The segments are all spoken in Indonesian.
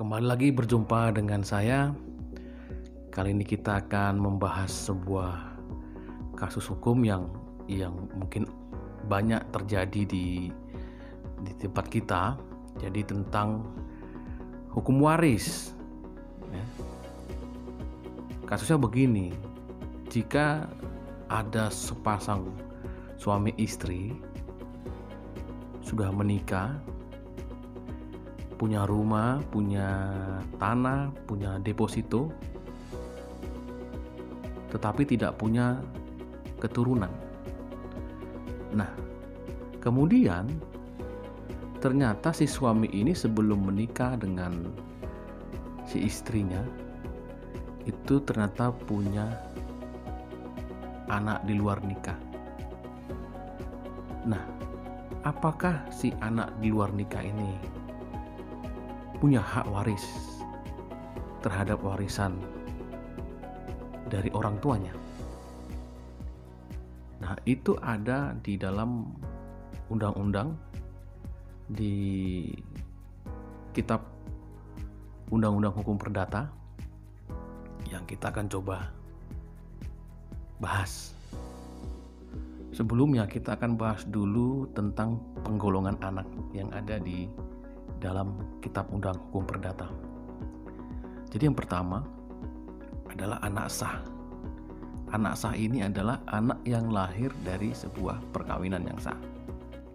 Kembali lagi berjumpa dengan saya. Kali ini kita akan membahas sebuah kasus hukum yang mungkin banyak terjadi di tempat kita. Jadi tentang hukum waris. Ya. Kasusnya begini, jika ada sepasang suami istri sudah menikah, punya rumah, punya tanah, punya deposito, tetapi tidak punya keturunan. Nah, kemudian ternyata si suami ini sebelum menikah dengan si istrinya itu ternyata punya anak di luar nikah. Nah, apakah si anak di luar nikah ini punya hak waris terhadap warisan dari orang tuanya? Nah, itu ada di dalam undang-undang di kitab Undang-Undang Hukum Perdata yang kita akan coba bahas. Sebelumnya kita akan bahas dulu tentang penggolongan anak yang ada di dalam kitab Undang Hukum Perdata. Jadi yang pertama adalah anak sah. Anak sah ini adalah anak yang lahir dari sebuah perkawinan yang sah.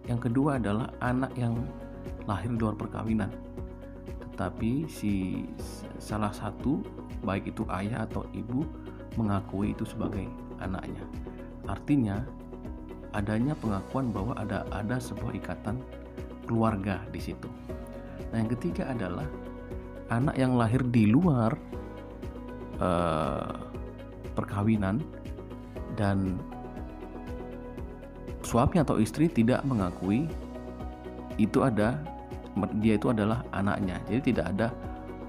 Yang kedua adalah anak yang lahir di luar perkawinan, tetapi si salah satu, baik itu ayah atau ibu, mengakui itu sebagai anaknya. Artinya adanya pengakuan bahwa ada sebuah ikatan keluarga di situ. Nah, yang ketiga adalah anak yang lahir di luar perkawinan dan suami atau istri tidak mengakui dia itu adalah anaknya. Jadi tidak ada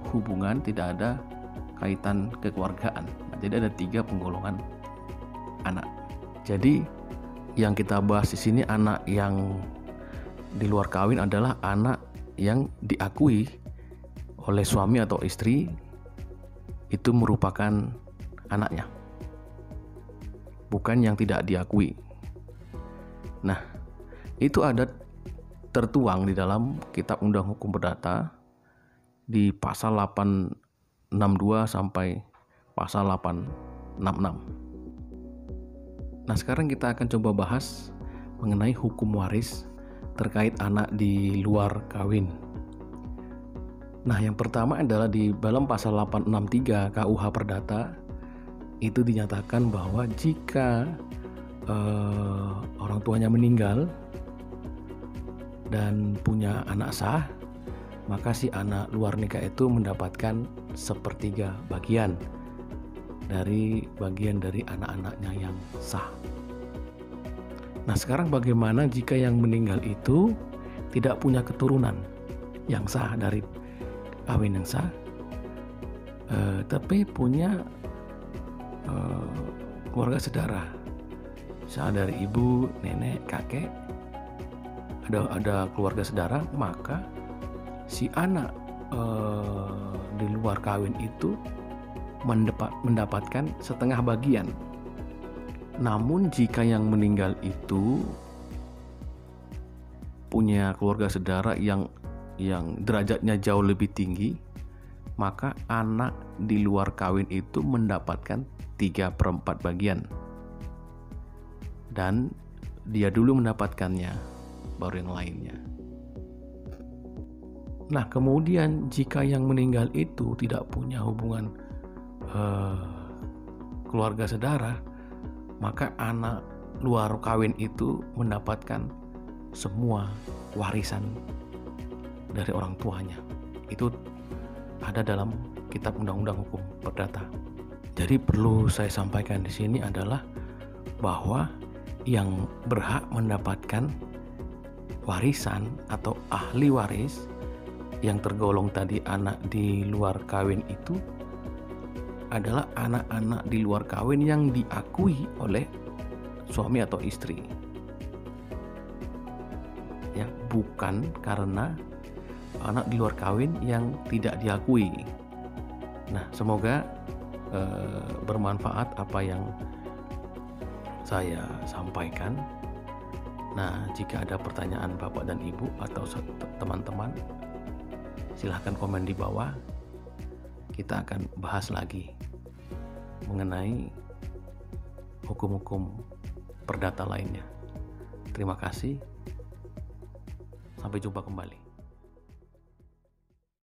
hubungan, tidak ada kaitan kekeluargaan. Nah, jadi ada 3 penggolongan anak. Jadi yang kita bahas di sini, anak yang di luar kawin adalah anak yang diakui oleh suami atau istri itu merupakan anaknya, bukan yang tidak diakui. Nah, itu ada tertuang di dalam kitab Undang Hukum Perdata di pasal 862 sampai pasal 866. Nah, sekarang kita akan coba bahas mengenai hukum waris terkait anak di luar kawin. Nah, yang pertama adalah di dalam pasal 863 KUH Perdata itu dinyatakan bahwa jika orang tuanya meninggal dan punya anak sah, maka si anak luar nikah itu mendapatkan 1/3 bagian dari anak-anaknya yang sah. Nah, sekarang bagaimana jika yang meninggal itu tidak punya keturunan yang sah dari kawin yang sah, tapi punya keluarga saudara, misalnya dari ibu, nenek, kakek, ada keluarga saudara, maka si anak di luar kawin itu mendapatkan 1/2 bagian. Namun jika yang meninggal itu punya keluarga saudara yang derajatnya jauh lebih tinggi, maka anak di luar kawin itu mendapatkan 3/4 bagian. Dan dia dulu mendapatkannya, baru yang lainnya. Nah, kemudian jika yang meninggal itu tidak punya hubungan keluarga saudara, maka anak luar kawin itu mendapatkan semua warisan dari orang tuanya. Itu ada dalam kitab Undang-Undang Hukum Perdata. Jadi perlu saya sampaikan di sini adalah bahwa yang berhak mendapatkan warisan atau ahli waris yang tergolong tadi anak di luar kawin itu adalah anak-anak di luar kawin yang diakui oleh suami atau istri. Ya, bukan karena anak di luar kawin yang tidak diakui. Nah, semoga bermanfaat apa yang saya sampaikan. Nah, jika ada pertanyaan Bapak dan Ibu atau teman-teman, silahkan komen di bawah. Kita akan bahas lagi mengenai hukum-hukum perdata lainnya. Terima kasih. Sampai jumpa kembali.